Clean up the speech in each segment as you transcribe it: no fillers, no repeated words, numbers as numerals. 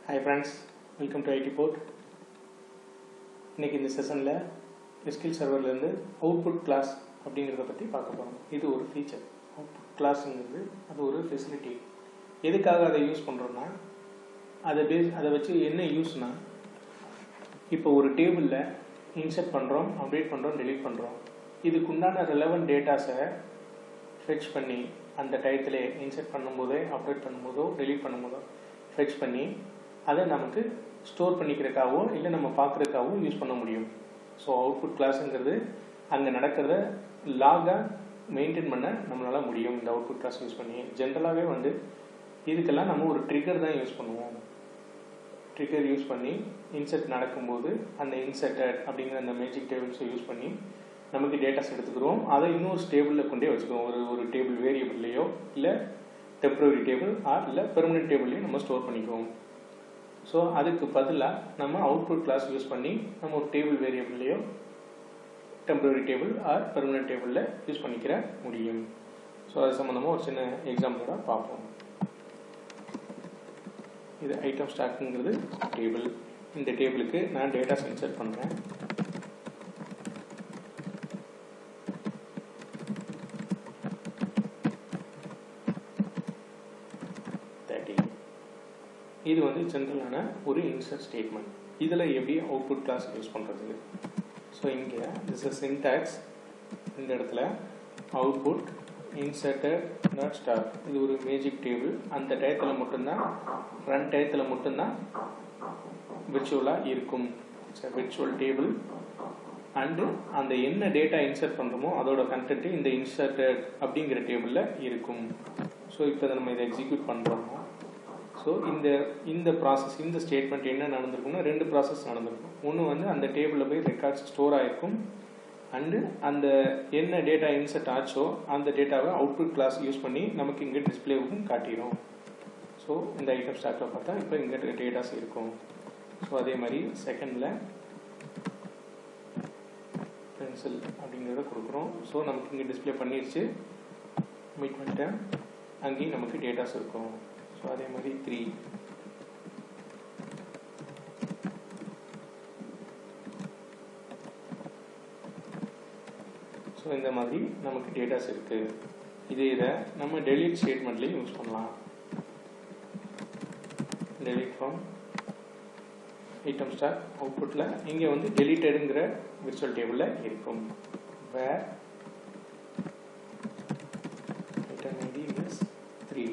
Hi friends, welcome to IT Port. இன்னைக்கு இந்த செஷனில் SQL சர்வர்லேருந்து அவுட்புட் கிளாஸ் அப்படிங்கிறத பற்றி பார்க்க போகிறோம். இது ஒரு ஃபீச்சர். அவுட்புட் கிளாஸுங்கிறது அது ஒரு ஃபெசிலிட்டி. எதுக்காக அதை யூஸ் பண்ணுறோன்னா அதை வச்சு என்ன யூஸ்னால், இப்போ ஒரு டேபிளில் இன்சர்ட் பண்ணுறோம், அப்டேட் பண்ணுறோம், டெலீட் பண்ணுறோம். இதுக்குண்டான ரெலவெண்ட் டேட்டாஸை ஃபெட்ச் பண்ணி அந்த டயத்தில் இன்சர்ட் பண்ணும்போதோ அப்டேட் பண்ணும்போதோ டெலீட் பண்ணும்போதோ ஃபெட்ச் பண்ணி அதை நமக்கு ஸ்டோர் பண்ணிக்கிறதுக்காகவோ இல்லை நம்ம பார்க்குறதுக்காகவோ யூஸ் பண்ண முடியும். ஸோ அவுட்புட் கிளாஸுங்கிறது அங்கே நடக்கிறத லாகாக மெயின்டைன் பண்ண நம்மளால் முடியும் இந்த அவுட்புட் கிளாஸ் யூஸ் பண்ணி. ஜென்ரலாகவே இதுக்கெல்லாம் நம்ம ஒரு ட்ரிகர் தான் யூஸ் பண்ணுவோம். ட்ரிகர் யூஸ் பண்ணி இன்சர்ட் நடக்கும்போது அந்த இன்சர்ட்டட் அப்படிங்கிற அந்த மேஜிக் டேபிள்ஸை யூஸ் பண்ணி நமக்கு டேட்டாஸ் எடுத்துக்கிறோம். அதை இன்னொரு டேபிளில் கொண்டே வச்சுக்குவோம். ஒரு டேபிள் வேரியபிள்லையோ இல்லை டெம்பரரி டேபிள் இல்லை பெர்மனன்ட் டேபிள்லையும் நம்ம ஸ்டோர் பண்ணிக்குவோம். ஸோ அதுக்கு பதிலாக நம்ம அவுட்புட் கிளாஸ் யூஸ் பண்ணி நம்ம ஒரு டேபிள் வேரியபிள்லையோ டெம்பரரி டேபிள் ஆர் பெர்மனன்ட் டேபிளில் யூஸ் பண்ணிக்கிற முடியும். ஸோ அது சம்மந்தமாக ஒரு சின்ன எக்ஸாம்பிளோட பார்ப்போம். இது ஐட்டம் ஸ்டாக்குங்கிறது டேபிள். இந்த டேபிளுக்கு நான் டேட்டாஸ் இன்சர்ட் பண்ணுறேன். இது ஜென்ரலான ஒரு இன்சர்ட் ஸ்டேட்மெண்ட். இதில் எப்படி அவுட்புட் கிளாஸ் யூஸ் பண்ணுறது? ஸோ இங்கே திஸ் இஸ் சின்டாக்ஸ். இந்த இடத்துல அவுட்புட் இன்சர்ட்டட் டாட் ஸ்டார். இது ஒரு மேஜிக் டேபிள். அந்த டயத்தில் மட்டும்தான் ரன் டயத்தில் மட்டும்தான் விர்ச்சுவலாக இருக்கும். விர்ச்சுவல் டேபிள் அண்டு அந்த என்ன டேட்டா இன்சர்ட் பண்ணுறோமோ அதோட கண்டென்ட் இந்த இன்சர்ட்டட் அப்படிங்கிற டேபிளில் இருக்கும். ஸோ இப்போ நம்ம இதை எக்ஸிக்யூட் பண்ணுறோம்னா, ஸோ இந்த ப்ராசஸ் இந்த ஸ்டேட்மெண்ட் என்ன நடந்திருக்குன்னா, ரெண்டு ப்ராசஸ் நடந்திருக்கும். ஒன்று அந்த டேபிளில் போய் ரெக்கார்ட்ஸ் ஸ்டோர் ஆகிருக்கும் அண்டு அந்த என்ன டேட்டா இன்சர்ட் ஆச்சோ அந்த டேட்டாவை அவுட்புட் கிளாஸ் யூஸ் பண்ணி நமக்கு இங்கே டிஸ்பிளேவுக்கும் காட்டிடும். ஸோ இந்த ஐட்டம் ஸ்டாக்கில் பார்த்தா இப்போ இங்கே டேட்டாஸ் இருக்கும். ஸோ அதே மாதிரி செகண்டில் பென்சில் அப்படிங்கிறத கொடுக்குறோம். ஸோ நமக்கு இங்கே டிஸ்பிளே பண்ணிடுச்சு. மீட் பண்ணிட்டேன், அங்கேயும் நமக்கு டேட்டாஸ் இருக்கும். ஸோ அதே மாதிரி 3. ஸோ இந்த மாதிரி நமக்கு டேட்டாஸ் இருக்கு. இதை நம்ம டெலீட் ஸ்டேட்மெண்ட்லையும் யூஸ் பண்ணலாம். டெலீட் ஃப்ரம் ஐட்டம் ஸ்டாக் அவுட்புட்டில் இங்கே டெலீட்டடுங்கிற விர்ச்சுவல் டேபிளில் இருக்கும். Where item ID is 3.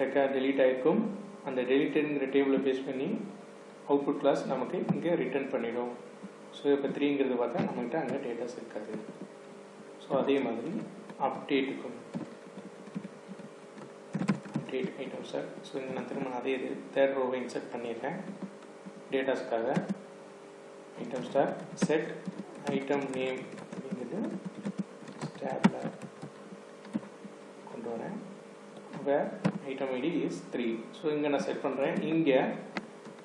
Record delete ஆகிருக்கும். அந்த டெலீட்டடுங்கிற டேபிளை பேஸ் பண்ணி அவுட்புட் கிளாஸ் நமக்கு இங்கே ரிட்டர்ன் பண்ணிடும். ஸோ இப்போ 3ங்கிறது பார்த்தா நம்மகிட்ட அங்கே டேட்டாஸ் இருக்காது. ஸோ அதே மாதிரி அப்டேட்டுக்கும் அப்டேட் ஐட்டம் சார். ஸோ இங்கே நான் திரும்ப அதே தேர்ட் ரோவை இன்சர்ட் பண்ணியிருக்கேன் டேட்டாஸ்க்காக. Item star set item name அப்படிங்கிறது ஸ்டாப்ல கொண்டு வரேன். Where item ID is 3. So இங்கே நான் செட் பண்ணுறேன். இங்கே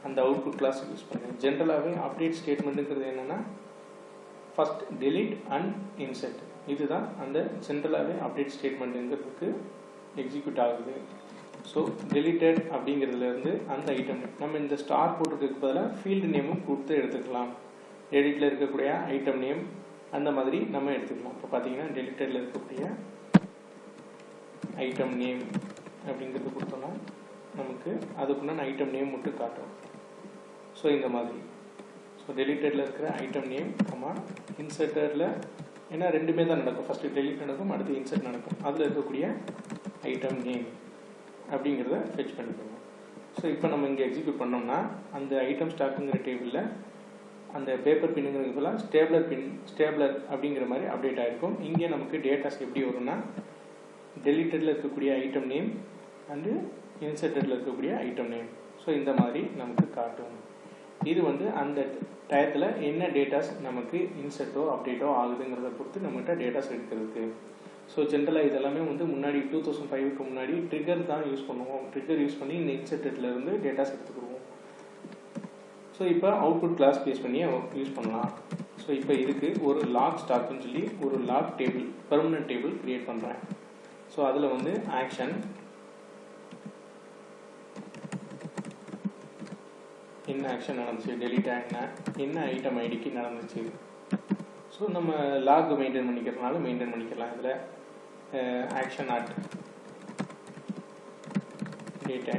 அந்த அவுட்புட் கிளாஸ் யூஸ் பண்ணுறேன். ஜென்ரலாகவே அப்டேட் ஸ்டேட்மெண்ட்டுங்கிறது என்னென்னா ஃபஸ்ட் டெலீட் அண்ட் இன்சர்ட். இதுதான் அந்த ஜென்ரலாகவே அப்டேட் ஸ்டேட்மெண்ட்டுங்கிறதுக்கு எக்ஸிக்யூட் ஆகுது. ஸோ டெலீட்டட் அப்படிங்கிறதுலேருந்து அந்த ஐட்டம் நம்ம இந்த ஸ்டார் போட்டுக்கிறதுக்கு பதிலாக ஃபீல்டு நேமும் கொடுத்து எடுத்துக்கலாம். டெலீட்டில் இருக்கக்கூடிய ஐட்டம் நேம் அந்த மாதிரி நம்ம எடுத்துக்கலாம். இப்போ பார்த்தீங்கன்னா டெலீட்டடில் இருக்கக்கூடிய ஐட்டம் நேம் அப்படிங்கிறது கொடுத்தோம்னா நமக்கு அதுக்குண்டான ஐட்டம் நேம் மட்டும் காட்டும். ஸோ இந்த மாதிரி ஸோ டெலீட்டடில் இருக்கிற ஐட்டம் நேம் இன்சர்ட்டரில் ஏன்னா ரெண்டுமே தான் நடக்கும். ஃபஸ்ட்டு டெலீட் நடக்கும், அடுத்து இன்சர்ட் நடக்கும். அதில் இருக்கக்கூடிய ஐட்டம் நேம் அப்படிங்கிறத ஃபெச் பண்ணிக்கணும். ஸோ இப்போ நம்ம இங்கே எக்ஸிக்யூட் பண்ணோம்னா அந்த ஐட்டம் ஸ்டாக்குங்கிற டேபிளில் அந்த பேப்பர் பின்னுங்கிறதுலாம் ஸ்டேப்லர் அப்படிங்கிற மாதிரி அப்டேட் ஆகிருக்கும். இங்கே நமக்கு டேட்டாஸ் எப்படி வரும்னா டெலீட்டடில் இருக்கக்கூடிய ஐட்டம் நேம் அண்டு இன்சர்ட்டடில் இருக்கக்கூடிய ஐட்டம் நேம். ஸோ இந்த மாதிரி நமக்கு காட்டும். இது அந்த டயத்தில் என்ன டேட்டாஸ் நமக்கு இன்சர்ட்டோ அப்டேட்டோ ஆகுதுங்கிறத பொறுத்து நம்மகிட்ட டேட்டாஸ் எடுக்கிறதுக்கு. ஸோ ஜென்ரலாக இதெல்லாமே முன்னாடி 2005க்கு முன்னாடி ட்ரிகர் தான் யூஸ் பண்ணுவோம். ட்ரிகர் யூஸ் பண்ணி இந்த இன்சர்ட்டட்லேருந்து டேட்டாஸ் எடுத்துக்கிடுவோம். ஸோ இப்போ அவுட்புட் கிளாஸ் பேஸ் பண்ணி யூஸ் பண்ணலாம். ஸோ இப்போ இதுக்கு ஒரு லாக் ஸ்டாக்குன்னு சொல்லி ஒரு log table permanent table create பண்ணுறேன். ஸோ அதில் ஆக்ஷன் என்ன ஆக்ஷன் நடந்துச்சு, டெலிட் ஆகினா என்ன ஐட்டம் ஐடிக்கு நடந்துச்சு. ஸோ நம்ம லாக் மெயின்டைன் பண்ணிக்கிறதுனால மெயின்டைன் பண்ணிக்கலாம். இதில் action at date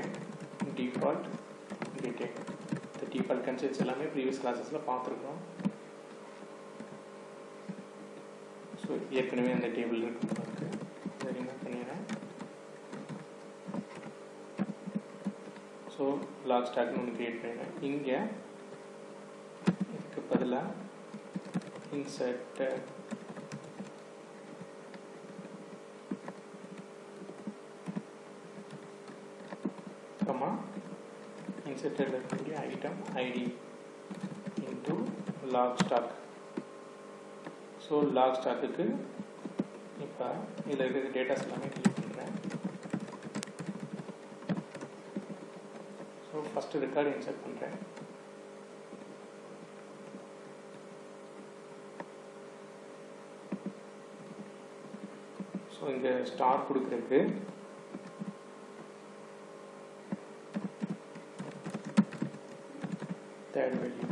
default date இந்த டிஃபால்ட் கன்செப்ட்ஸ் எல்லாமே ப்ரீவியஸ் கிளாஸஸில் பார்த்துருக்கோம். ஸோ ஏற்கனவே அந்த டேபிள் இருக்கு, அதை ரிமூவ் பண்ணிடுறேன். ஸோ லாக் ஸ்டாக்னு ஒன்று க்ரியேட் பண்ணிடுறேன். இங்கே இதுக்கு பதிலாக இன்சர்ட் இன்சர்ட்டட் இருக்கக்கூடிய item ID into log stock. So log ஸ்டாக்குக்கு இப்போ இதில் இருக்கிற டேட்டாஸ் எல்லாமே கிளிக் பண்ணுறேன். ஸோ ஃபஸ்ட்டு ரெக்கார்டு இன்சர்ட் பண்ணுறேன். ஸோ இங்கே ஸ்டார் கொடுக்குறதுக்கு தேர்ட் வேல்யூ.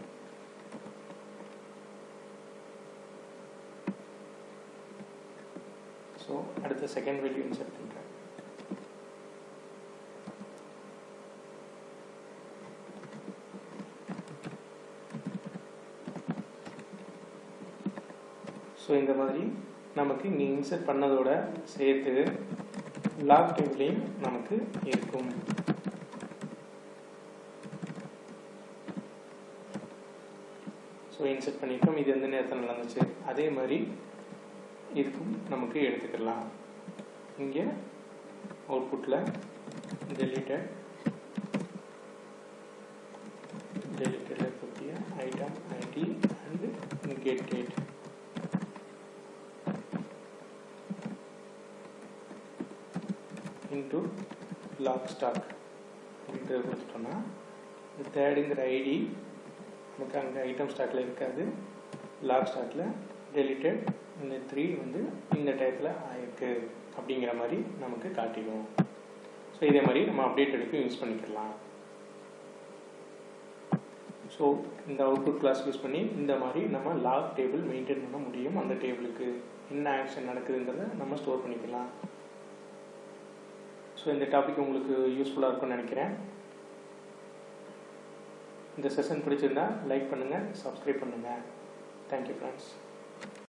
ஸோ அடுத்த செகண்ட் வேல்யூ இன்சர்ட் பண்ணுறேன். ஸோ இந்த மாதிரி நமக்கு இங்கே இன்சர்ட் பண்ணதோட சேர்த்து லாக் டேபிளையும் நமக்கு இருக்கும். ஸோ இன்சர்ட் பண்ணிட்டோம். இது எந்த நேரத்தில் நடந்துச்சு அதே மாதிரி இதுக்கும் நமக்கு எடுத்துக்கலாம். இங்கே அவுட்புட்டில் டெலிட்டட் இருக்கக்கூடிய item ID and get date into log stock அப்படின்றது கொடுத்துட்டோம்னா இந்த தேர்டுங்கிற ஐடி நமக்கு அங்கே ஐட்டம் ஸ்டாக்கில் இருக்காது, லாக் ஸ்டாக்கில் டெலிட்டட் இந்த 3 வந்து இந்த டயத்தில் ஆயிருக்கு அப்படிங்கிற மாதிரி நமக்கு காட்டிடும். ஸோ இதே மாதிரி நம்ம அப்டேட் எடுக்க யூஸ் பண்ணிக்கலாம். ஸோ இந்த அவுட்புட் கிளாஸ் யூஸ் பண்ணி இந்த மாதிரி நம்ம லாக் டேபிள் மெயின்டைன் பண்ண முடியும். அந்த டேபிளுக்கு என்ன ஆக்ஷன் நடக்குதுங்கிறத நம்ம ஸ்டோர் பண்ணிக்கலாம். ஸோ இந்த டாபிக் உங்களுக்கு யூஸ்ஃபுல்லாக இருக்கும்னு நினைக்கிறேன். இந்த செஷன் பிடிச்சிருந்தா லைக் பண்ணுங்கள், சப்ஸ்கிரைப் பண்ணுங்கள். Thank you friends.